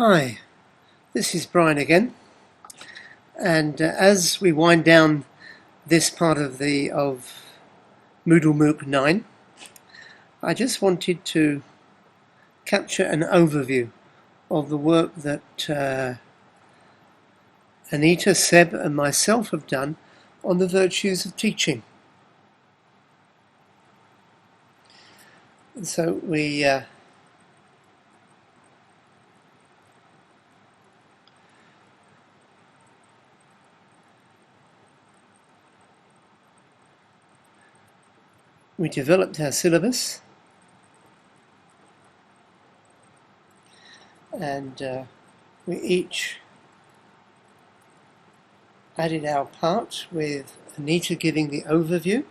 Hi, this is Brian again, and as we wind down this part of Moodle MOOC 9, I just wanted to capture an overview of the work that Anita, Seb and myself have done on the virtues of teaching. And so we developed our syllabus, and we each added our part, with Anita giving the overview,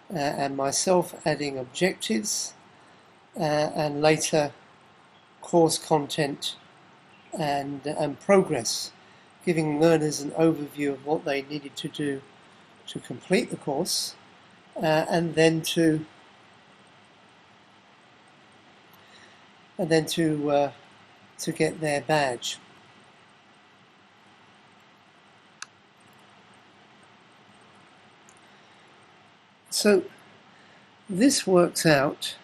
and myself adding objectives, and later course content and progress, giving learners an overview of what they needed to do to complete the course, and then to get their badge. So this works out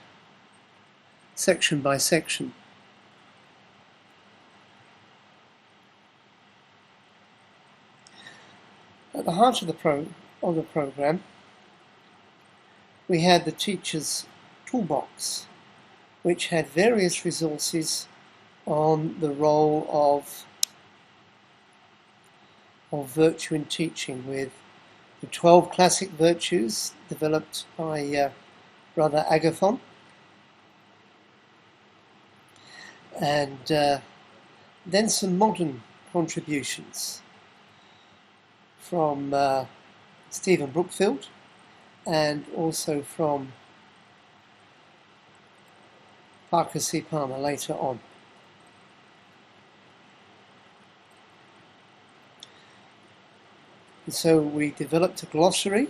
section by section. At the heart of the program, we had the teacher's toolbox, which had various resources on the role of virtue in teaching, with the 12 classic virtues developed by Brother Agathon, and then some modern contributions from Stephen Brookfield, and also from Parker C. Palmer later on. And so we developed a glossary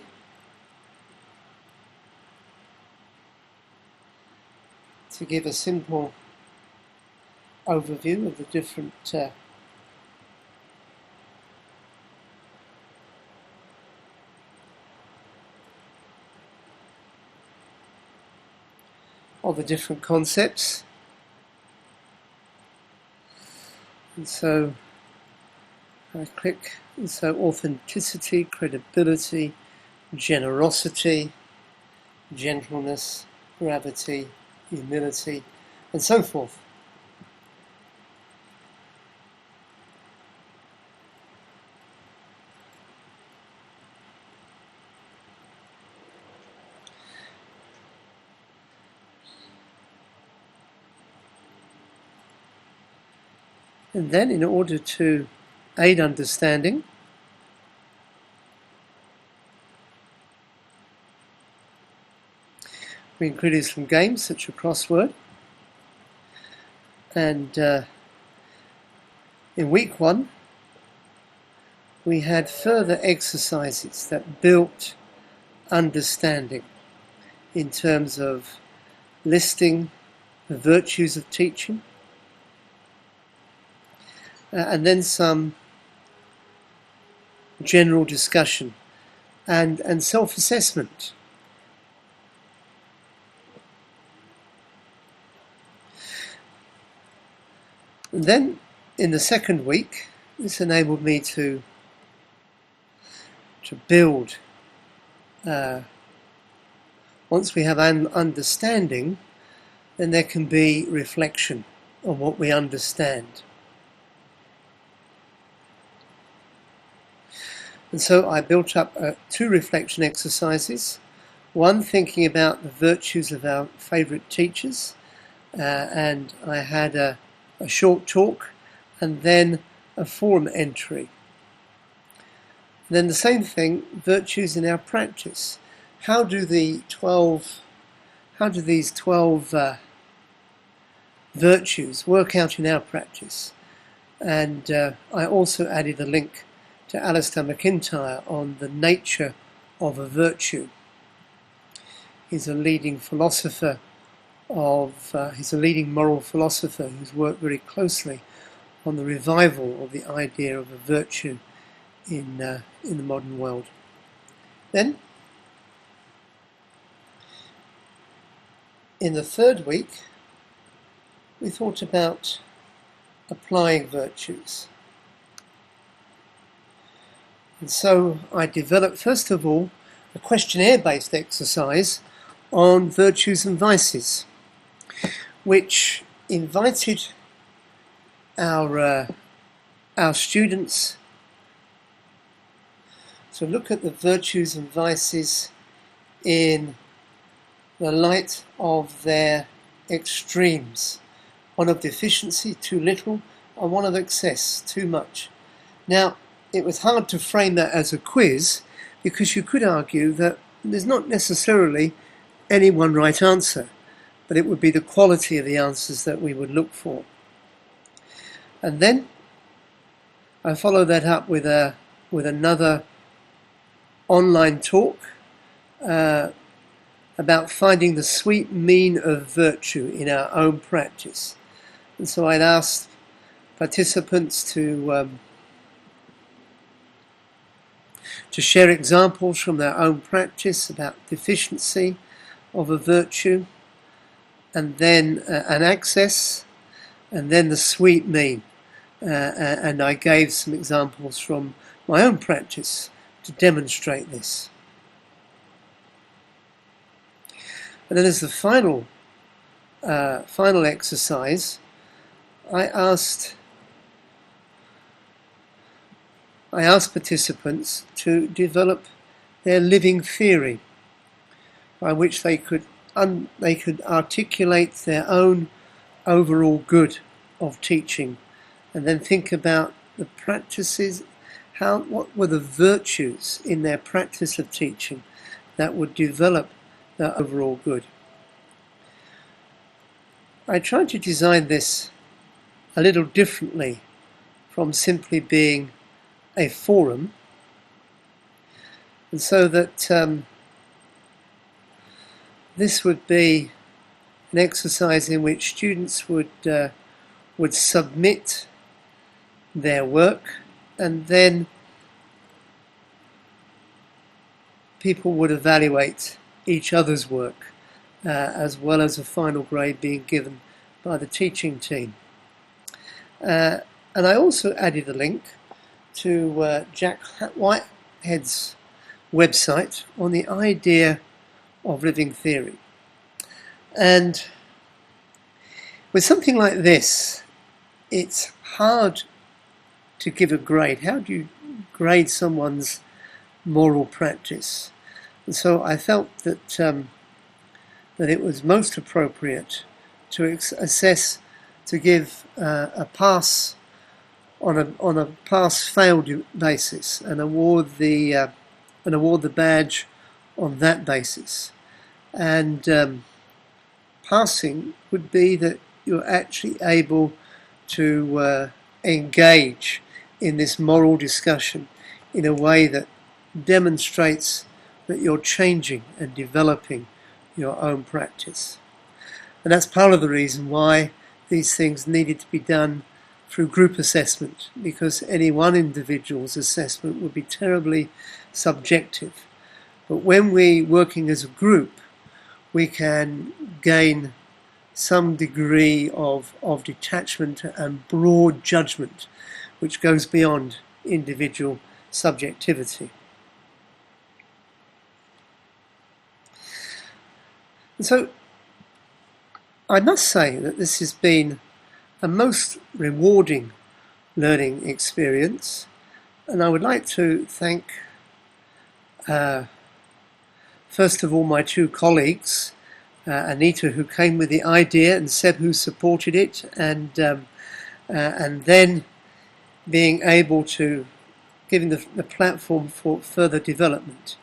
to give a simple overview of the different concepts. And so I click, and so authenticity, credibility, generosity, gentleness, gravity, humility, and so forth. And then, in order to aid understanding, we included some games such as crossword. And in week 1, we had further exercises that built understanding in terms of listing the virtues of teaching, and then some general discussion and self-assessment. And then in the second week, this enabled me to build, once we have an understanding, then there can be reflection on what we understand. And so I built up 2 reflection exercises, one thinking about the virtues of our favourite teachers, and I had a short talk, and then a forum entry. And then the same thing, virtues in our practice. How do these 12 virtues work out in our practice? And I also added a link to Alistair McIntyre on the nature of a virtue. He's a leading philosopher he's a leading moral philosopher who's worked very closely on the revival of the idea of a virtue in the modern world. Then, in the third week, we thought about applying virtues. And so I developed, first of all, a questionnaire-based exercise on virtues and vices, which invited our students to look at the virtues and vices in the light of their extremes. One of deficiency, too little, and one of excess, too much. Now, it was hard to frame that as a quiz because you could argue that there's not necessarily any one right answer, but it would be the quality of the answers that we would look for. And then I followed that up with another online talk about finding the sweet mean of virtue in our own practice. And so I'd asked participants to share examples from their own practice about deficiency of a virtue, and then an excess, and then the sweet mean. And I gave some examples from my own practice to demonstrate this. And then as the final exercise, I asked participants to develop their living theory, by which they could articulate their own overall good of teaching, and then think about the practices, what were the virtues in their practice of teaching that would develop their overall good. I tried to design this a little differently from simply being a forum, and so that this would be an exercise in which students would submit their work, and then people would evaluate each other's work, as well as a final grade being given by the teaching team. And I also added a link to Jack Whitehead's website on the idea of living theory. And with something like this, it's hard to give a grade. How do you grade someone's moral practice? And so I felt that that it was most appropriate to assess, to give a pass on a pass-fail basis, and award the badge on that basis. And passing would be that you're actually able to engage in this moral discussion in a way that demonstrates that you're changing and developing your own practice. And that's part of the reason why these things needed to be done through group assessment, because any one individual's assessment would be terribly subjective. But when we're working as a group, we can gain some degree of detachment and broad judgment, which goes beyond individual subjectivity. And so I must say that this has been a most rewarding learning experience, and I would like to thank first of all my two colleagues, Anita, who came with the idea, and Seb, who supported it, and then being able to giving the platform for further development.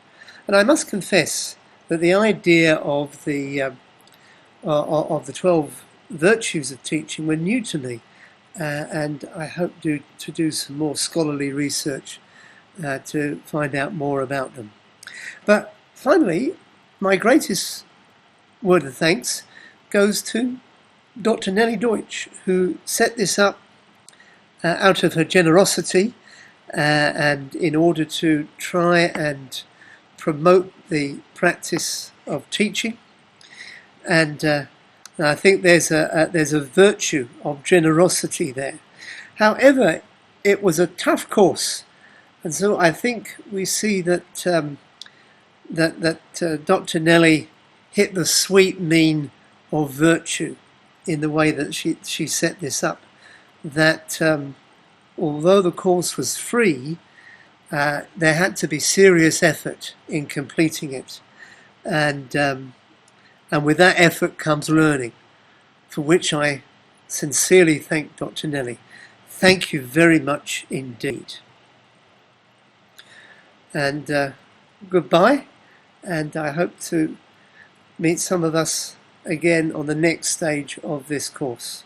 And I must confess that the idea of the 12 virtues of teaching were new to me, and I hope to do some more scholarly research to find out more about them. But finally, my greatest word of thanks goes to Dr. Nellie Deutsch, who set this up out of her generosity and in order to try and promote the practice of teaching. And I think there's a virtue of generosity there. However, it was a tough course, and so I think we see that Dr. Nellie hit the sweet mean of virtue in the way that she set this up. That although the course was free, there had to be serious effort in completing it, and with that effort comes learning, for which I sincerely thank Dr. Nellie. Thank you very much indeed. And goodbye, and I hope to meet some of us again on the next stage of this course.